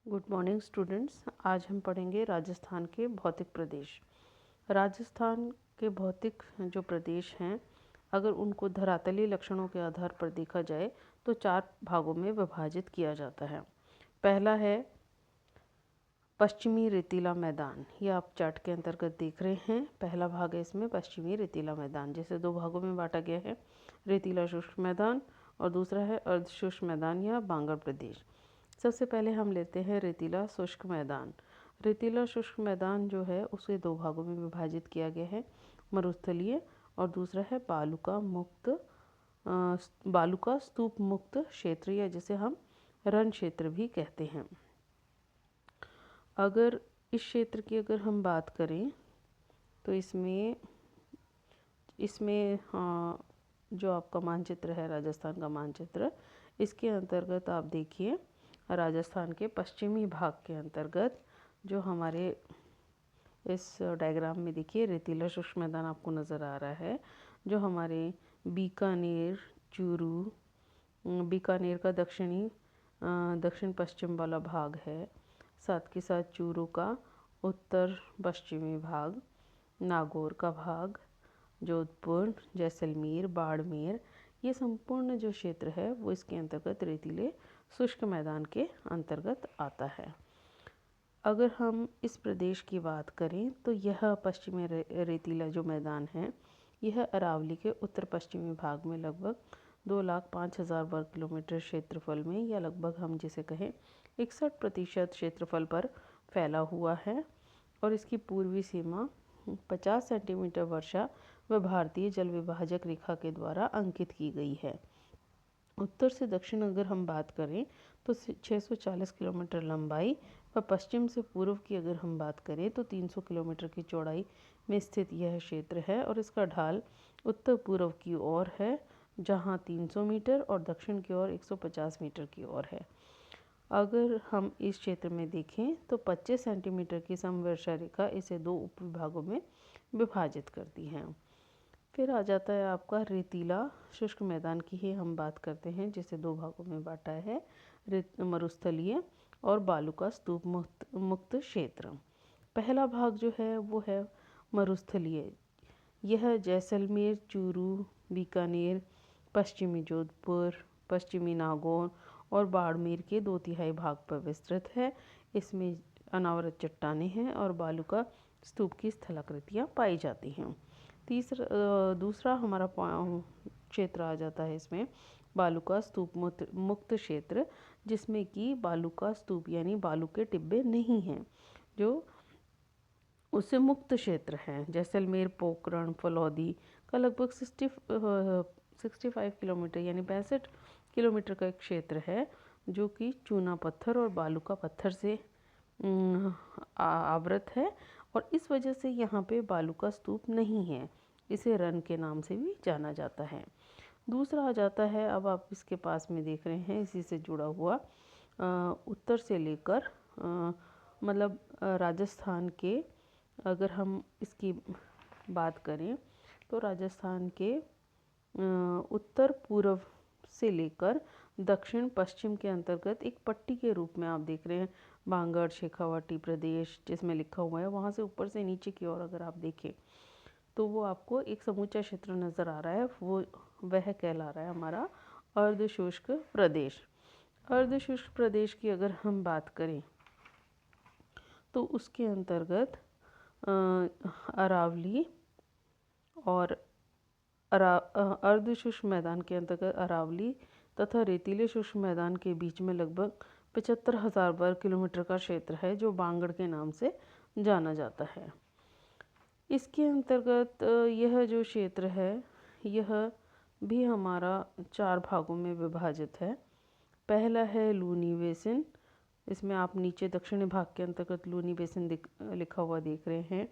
Good morning students. आज हम पढ़ेंगे राजस्थान के भौतिक प्रदेश। राजस्थान के भौतिक जो प्रदेश हैं, अगर उनको धरातलीय लक्षणों के आधार पर देखा जाए तो 4 भागों में विभाजित किया जाता है। पहला है पश्चिमी रेतीला मैदान। ये आप चार्ट के अंतर्गत देख रहे हैं। पहला भाग है इसमें पश्चिमी रेतीला मैदान, जिसे 2 भागों में बांटा गया है, रेतीला शुष्क मैदान और दूसरा है अर्ध शुष्क मैदान या बांगर प्रदेश। सबसे पहले हम लेते हैं रेतीला शुष्क मैदान। रेतीला शुष्क मैदान जो है उसे 2 भागों में विभाजित किया गया है, मरुस्थलीय और दूसरा है बालुका स्तूप मुक्त क्षेत्र, या जिसे हम रण क्षेत्र भी कहते हैं। अगर इस क्षेत्र की अगर हम बात करें तो इसमें जो आपका मानचित्र है, राजस्थान का मानचित्र, इसके अंतर्गत आप देखिए राजस्थान के पश्चिमी भाग के अंतर्गत जो हमारे इस डायग्राम में देखिए रेतीला शुष्क मैदान आपको नज़र आ रहा है, जो हमारे बीकानेर, चूरू, बीकानेर का दक्षिण पश्चिम वाला भाग है, साथ के साथ चूरू का उत्तर पश्चिमी भाग, नागौर का भाग, जोधपुर, जैसलमेर, बाड़मेर, ये संपूर्ण जो क्षेत्र है वो इसके अंतर्गत रेतीले शुष्क मैदान के अंतर्गत आता है। अगर हम इस प्रदेश की बात करें तो यह पश्चिमी रेतीला जो मैदान है, यह अरावली के उत्तर पश्चिमी भाग में लगभग 2,05,000 वर्ग किलोमीटर क्षेत्रफल में, या लगभग हम जिसे कहें 61% क्षेत्रफल पर फैला हुआ है, और इसकी पूर्वी सीमा 50 सेंटीमीटर वर्षा व भारतीय जल विभाजक रेखा के द्वारा अंकित की गई है। उत्तर से दक्षिण अगर हम बात करें तो 640 किलोमीटर लंबाई व पश्चिम से पूर्व की अगर हम बात करें तो 300 किलोमीटर की चौड़ाई में स्थित यह क्षेत्र है, और इसका ढाल उत्तर पूर्व की ओर है, जहां 300 मीटर और दक्षिण की ओर 150 मीटर की ओर है। अगर हम इस क्षेत्र में देखें तो 25 सेंटीमीटर की समवर्षा रेखा इसे 2 उपविभागों में विभाजित करती है। फिर आ जाता है आपका रेतीला शुष्क मैदान की ही हम बात करते हैं, जिसे 2 भागों में बांटा है, मरुस्थलीय और बालुका स्तूप मुक्त क्षेत्र। पहला भाग जो है वो है मरुस्थलीय। यह जैसलमेर, चूरू, बीकानेर, पश्चिमी जोधपुर, पश्चिमी नागौर और बाड़मेर के 2/3 भाग पर विस्तृत है। इसमें अनावृत चट्टानें हैं और बालुका स्तूप की स्थलाकृतियाँ पाई जाती हैं। दूसरा हमारा क्षेत्र आ जाता है इसमें बालुका स्तूप मुक्त क्षेत्र, जिसमें कि बालुका स्तूप यानी बालू के टिब्बे नहीं हैं, जो उससे मुक्त क्षेत्र हैं। जैसलमेर, पोखरण, फलौदी का लगभग 65 किलोमीटर यानी 65 किलोमीटर का एक क्षेत्र है, जो कि चूना पत्थर और बालुका पत्थर से आवृत है, और इस वजह से यहाँ पे बालुका स्तूप नहीं है। इसे रण के नाम से भी जाना जाता है। दूसरा आ जाता है, अब आप इसके पास में देख रहे हैं, इसी से जुड़ा हुआ उत्तर से लेकर मतलब राजस्थान के, अगर हम इसकी बात करें तो राजस्थान के उत्तर पूर्व से लेकर दक्षिण पश्चिम के अंतर्गत एक पट्टी के रूप में आप देख रहे हैं बांगड़ शेखावाटी प्रदेश, जिसमें लिखा हुआ है। वहाँ से ऊपर से नीचे की ओर अगर आप देखें तो वो आपको एक समूचा क्षेत्र नज़र आ रहा है, वह कहला रहा है हमारा अर्धशुष्क प्रदेश। अर्धशुष्क प्रदेश की अगर हम बात करें तो उसके अंतर्गत अरावली और अर्धशुष्क मैदान के अंतर्गत अरावली तथा रेतीले शुष्क मैदान के बीच में लगभग 75,000 वर्ग किलोमीटर का क्षेत्र है, जो बांगड़ के नाम से जाना जाता है। इसके अंतर्गत यह जो क्षेत्र है यह भी हमारा 4 भागों में विभाजित है। पहला है लूनी बेसिन। इसमें आप नीचे दक्षिणी भाग के अंतर्गत लूनी बेसिन लिखा हुआ देख रहे हैं।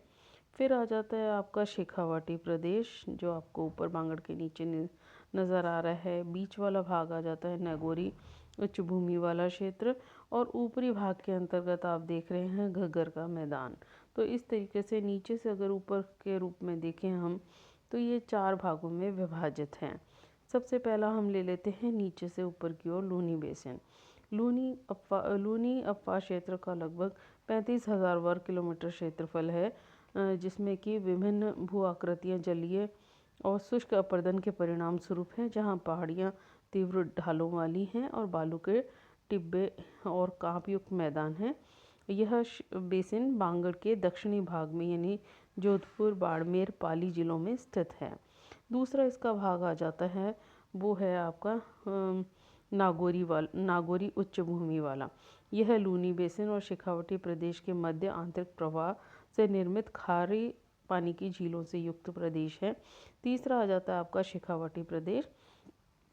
फिर आ जाता है आपका शेखावाटी प्रदेश, जो आपको ऊपर बांगड़ के नीचे नज़र आ रहा है। बीच वाला भाग आ जाता है नागौरी उच्च भूमि वाला क्षेत्र, और ऊपरी भाग के अंतर्गत आप देख रहे हैं घग्गर का मैदान। तो इस तरीके से नीचे से अगर ऊपर के रूप में देखें हम तो ये 4 भागों में विभाजित हैं। सबसे पहला हम ले लेते हैं नीचे से ऊपर की ओर लूनी बेसिन। लूनी अप्पा क्षेत्र का लगभग 35,000 वर्ग किलोमीटर क्षेत्रफल है, जिसमें कि विभिन्न भू आकृतियाँ जलीय और शुष्क अपरदन के परिणाम स्वरूप हैं, जहाँ पहाड़ियाँ तीव्र ढालों वाली हैं और बालू के टिब्बे और कांपयुक्त मैदान हैं। यह बेसिन बांगड़ के दक्षिणी भाग में यानी जोधपुर, बाड़मेर, पाली जिलों में स्थित है। दूसरा इसका भाग आ जाता है, वो है आपका नागौरी उच्च भूमि वाला। यह लूनी बेसिन और शेखावटी प्रदेश के मध्य आंतरिक प्रवाह से निर्मित खारे पानी की झीलों से युक्त प्रदेश है। तीसरा आ जाता है आपका शेखावटी प्रदेश।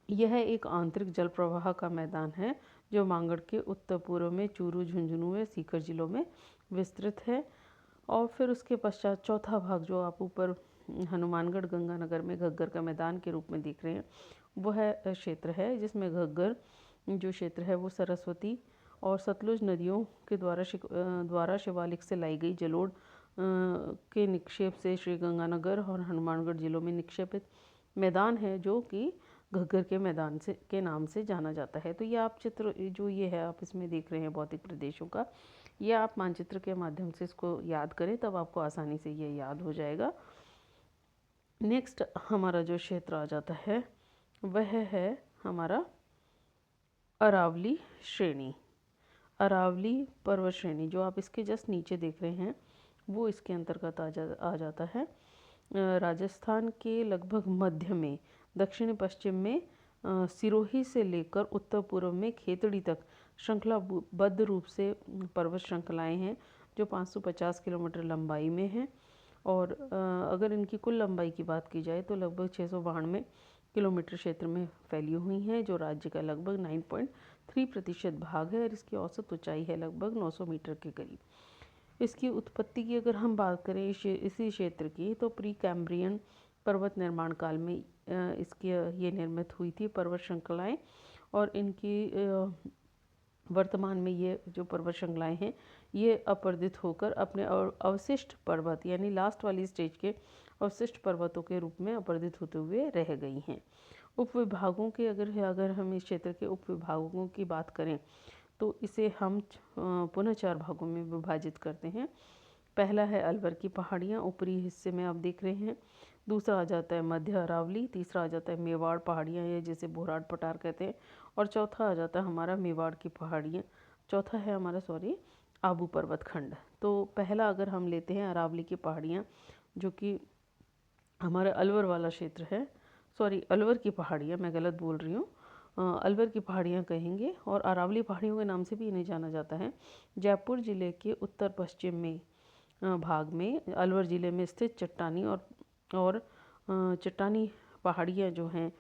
यह एक आंतरिक जल प्रवाह का मैदान है जो मांगड़ के उत्तर पूर्व में चूरू, झुंझुनू व सीकर जिलों में विस्तृत है। और फिर उसके पश्चात चौथा भाग जो आप ऊपर हनुमानगढ़ गंगानगर में घग्गर का मैदान के रूप में देख रहे हैं, वह क्षेत्र है जिसमें घग्गर जो क्षेत्र है वो सरस्वती और सतलुज नदियों के द्वारा शिवालिक से लाई गई जलोढ़ के निक्षेप से श्री गंगानगर और हनुमानगढ़ जिलों में निक्षेपित मैदान है, जो कि घग्गर के मैदान से के नाम से जाना जाता है। तो ये आप चित्र जो ये है आप इसमें देख रहे हैं भौतिक प्रदेशों का, ये आप मानचित्र के माध्यम से इसको याद करें, तब आपको आसानी से ये याद हो जाएगा। नेक्स्ट हमारा जो क्षेत्र आ जाता है वह है हमारा अरावली श्रेणी। अरावली पर्वत श्रेणी जो आप इसके जस्ट नीचे देख रहे हैं वो इसके अंतर्गत आ जाता है। राजस्थान के लगभग मध्य में दक्षिण पश्चिम में सिरोही से लेकर उत्तर पूर्व में खेतड़ी तक श्रृंखलाबद्ध रूप से पर्वत श्रृंखलाएं हैं जो 550 किलोमीटर लंबाई में हैं। और अगर इनकी कुल लंबाई की बात की जाए तो लगभग 692 किलोमीटर क्षेत्र में फैली हुई हैं, जो राज्य का लगभग 9.3% भाग है और इसकी औसत ऊंचाई है लगभग 900 मीटर के करीब। इसकी उत्पत्ति की अगर हम बात करें इसी क्षेत्र की, तो प्री कैम्ब्रियन पर्वत निर्माण काल में इसकी ये निर्मित हुई थी पर्वत श्रृंखलाएं। और इनकी वर्तमान में ये जो पर्वत श्रृंखलाएं हैं ये अपरदित होकर अपने अवशिष्ट पर्वत यानी लास्ट वाली स्टेज के अवशिष्ट पर्वतों के रूप में अपरदित होते हुए रह गई हैं। उपविभागों के अगर हम इस क्षेत्र के उपविभागों की बात करें तो इसे हम पुनः 4 भागों में विभाजित करते हैं। पहला है अलवर की पहाड़ियाँ, ऊपरी हिस्से में आप देख रहे हैं। दूसरा आ जाता है मध्य अरावली। तीसरा आ जाता है मेवाड़ पहाड़ियाँ, ये जिसे बोराट पठार कहते हैं। और चौथा आ जाता है हमारा मेवाड़ की पहाड़ियाँ, चौथा है हमारा आबू पर्वत खंड। तो पहला अगर हम लेते हैं अरावली की पहाड़ियाँ, जो कि हमारा अलवर वाला क्षेत्र है, अलवर की पहाड़ियाँ, मैं गलत बोल रही हूँ, अलवर की पहाड़ियाँ कहेंगे। और अरावली पहाड़ियों के नाम से भी इन्हें जाना जाता है। जयपुर जिले के उत्तर पश्चिम में भाग में अलवर जिले में स्थित चट्टानी और चट्टानी पहाड़ियाँ जो हैं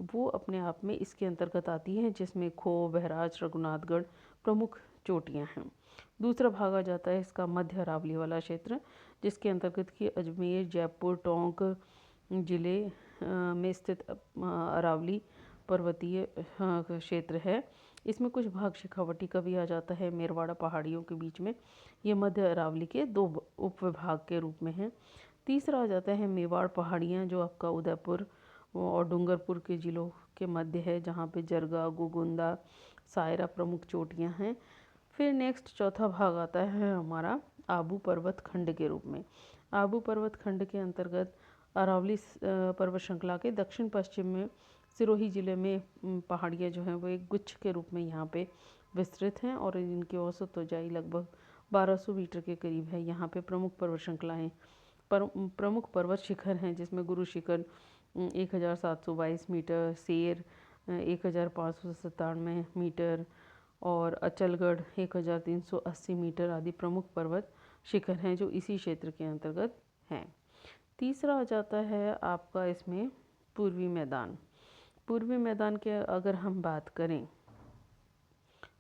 वो अपने आप में इसके अंतर्गत आती हैं, जिसमें खो, बहराज, रघुनाथगढ़ प्रमुख चोटियाँ हैं। दूसरा भाग आ जाता है इसका मध्य अरावली वाला क्षेत्र, जिसके अंतर्गत की अजमेर, जयपुर, टोंक जिले में स्थित अरावली पर्वतीय क्षेत्र है। इसमें कुछ भाग शेखावटी का भी आ जाता है मेरवाड़ा पहाड़ियों के बीच में। ये मध्य अरावली के 2 उपविभाग के रूप में हैं। तीसरा आ जाता है मेवाड़ पहाड़ियाँ, जो आपका उदयपुर और डूंगरपुर के जिलों के मध्य है, जहाँ पे जरगा, गोगुंदा, सायरा प्रमुख चोटियाँ हैं। फिर नेक्स्ट चौथा भाग आता है हमारा आबू पर्वत खंड के रूप में। आबू पर्वत खंड के अंतर्गत अरावली पर्वत श्रृंखला के दक्षिण पश्चिम में सिरोही जिले में पहाड़ियाँ जो हैं वो एक गुच्छ के रूप में यहाँ पे विस्तृत हैं और इनकी औसत ऊंचाई लगभग 1200 मीटर के करीब है। यहाँ पे प्रमुख पर्वत श्रृंखलाएँ प्रमुख पर्वत शिखर हैं, जिसमें गुरु शिखर 1722 मीटर, शेर 1597 मीटर और अचलगढ़ 1380 मीटर आदि प्रमुख पर्वत शिखर हैं जो इसी क्षेत्र के अंतर्गत हैं। तीसरा आ जाता है आपका इसमें पूर्वी मैदान। पूर्वी मैदान के अगर हम बात करें,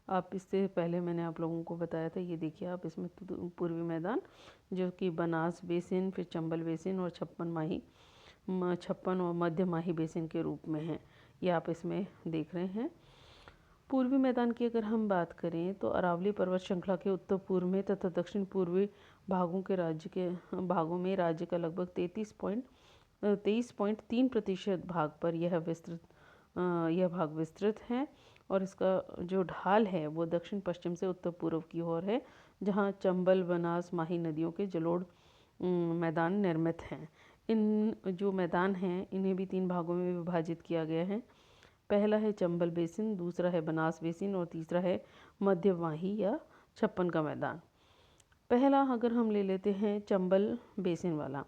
आप इससे पहले मैंने आप लोगों को बताया था, ये देखिए आप इसमें पूर्वी मैदान जो कि बनास बेसिन, फिर चंबल बेसिन और 56 और मध्य माही बेसिन के रूप में है, ये आप इसमें देख रहे हैं। पूर्वी मैदान की अगर हम बात करें तो अरावली पर्वत श्रृंखला के उत्तर पूर्व में तथा दक्षिण पूर्वी भागों में राज्य का लगभग 23.3% भाग पर यह भाग विस्तृत है। और इसका जो ढाल है वो दक्षिण पश्चिम से उत्तर पूर्व की ओर है, जहाँ चंबल, बनास, माही नदियों के जलोढ़ मैदान निर्मित हैं। इन जो मैदान हैं इन्हें भी 3 भागों में विभाजित किया गया है। पहला है चंबल बेसिन, दूसरा है बनास बेसिन और तीसरा है मध्य माही या छप्पन का मैदान। पहला अगर हम ले लेते हैं चंबल बेसिन वाला,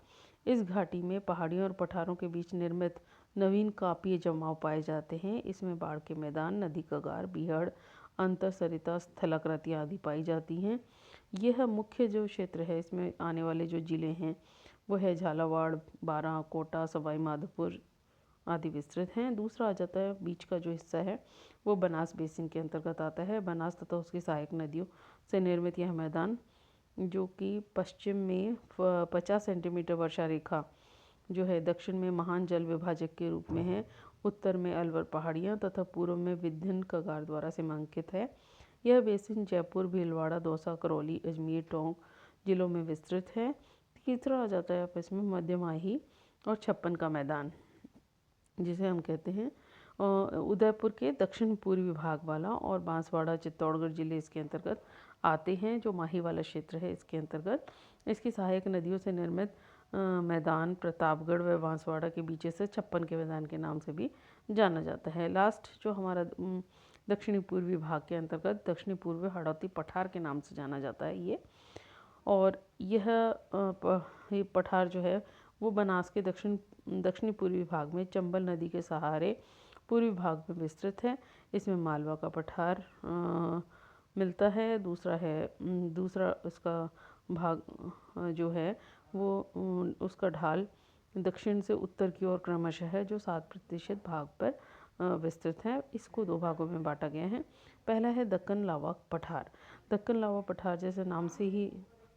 इस घाटी में पहाड़ियों और पठारों के बीच निर्मित नवीन कापीय जमाव पाए जाते हैं। इसमें बाढ़ के मैदान, नदी कगार, बीहड़, अंतर सरिता स्थलाकृतियाँ आदि पाई जाती हैं। यह मुख्य जो क्षेत्र है, इसमें आने वाले जो ज़िले हैं वो है झालावाड़, बारां, कोटा, सवाई माधोपुर आदि विस्तृत हैं। दूसरा आ जाता है बीच का जो हिस्सा है वो बनास बेसिन के अंतर्गत आता है। बनास तथा उसकी सहायक नदियों से निर्मित यह मैदान, जो कि पश्चिम में 50 सेंटीमीटर वर्षा रेखा जो है, दक्षिण में महान जल विभाजक के रूप में है, उत्तर में अलवर पहाड़ियाँ तथा पूर्व में विंध्य कगार द्वारा सीमांकित है। यह बेसिन जयपुर, भीलवाड़ा, दौसा, करौली, अजमेर, टोंक जिलों में विस्तृत है। तीसरा आ जाता है आपस में मध्य माही और छप्पन का मैदान, जिसे हम कहते हैं उदयपुर के दक्षिण पूर्वी भाग वाला, और बांसवाड़ा, चित्तौड़गढ़ जिले इसके अंतर्गत आते हैं। जो माही वाला क्षेत्र है इसके अंतर्गत इसकी सहायक नदियों से निर्मित मैदान प्रतापगढ़ व बांसवाड़ा के बीच से छप्पन के मैदान के नाम से भी जाना जाता है। लास्ट जो हमारा दक्षिणी पूर्वी भाग के अंतर्गत दक्षिणी पूर्वी हाड़ौती पठार के नाम से जाना जाता है ये। और यह पठार जो है वो बनास के दक्षिणी पूर्वी भाग में चंबल नदी के सहारे पूर्वी भाग में विस्तृत है। इसमें मालवा का पठार मिलता है। दूसरा इसका भाग जो है वो उसका ढाल दक्षिण से उत्तर की ओर क्रमशः है, जो 7% भाग पर विस्तृत है। इसको 2 भागों में बांटा गया है। पहला है दक्कन लावा पठार। दक्कन लावा पठार जैसे नाम से ही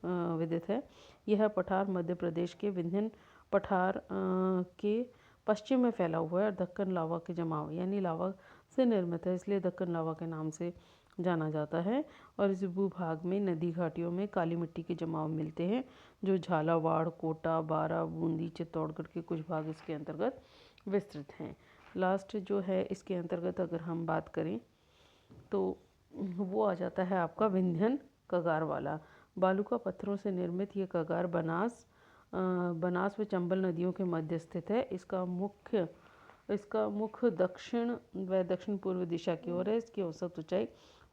विदित है, यह पठार मध्य प्रदेश के विंध्य पठार के पश्चिम में फैला हुआ है और दक्कन लावा के जमाव यानी लावा से निर्मित है, इसलिए दक्कन लावा के नाम से जाना जाता है। और इस भूभाग में नदी घाटियों में काली मिट्टी के जमाव मिलते हैं, जो झालावाड़, कोटा, बारा, बूंदी, चित्तौड़गढ़ के कुछ भाग इसके अंतर्गत विस्तृत हैं। लास्ट जो है इसके अंतर्गत अगर हम बात करें तो वो आ जाता है आपका विंध्यन कगार वाला। बालूका पत्थरों से निर्मित ये कगार बनास व चंबल नदियों के मध्य स्थित है। इसका मुख्य दक्षिण व दक्षिण पूर्व दिशा की ओर है। इसकी औसत ऊंचाई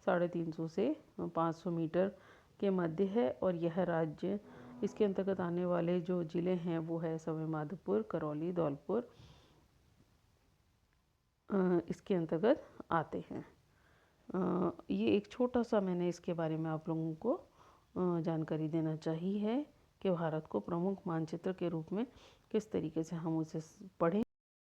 350 से 500 मीटर के मध्य है। और यह राज्य इसके अंतर्गत आने वाले जो ज़िले हैं वो है सवाई माधोपुर, करौली, धौलपुर इसके अंतर्गत आते हैं। ये एक छोटा सा मैंने इसके बारे में आप लोगों को जानकारी देना चाहिए है कि भारत को प्रमुख मानचित्र के रूप में किस तरीके से हम उसे पढ़ें।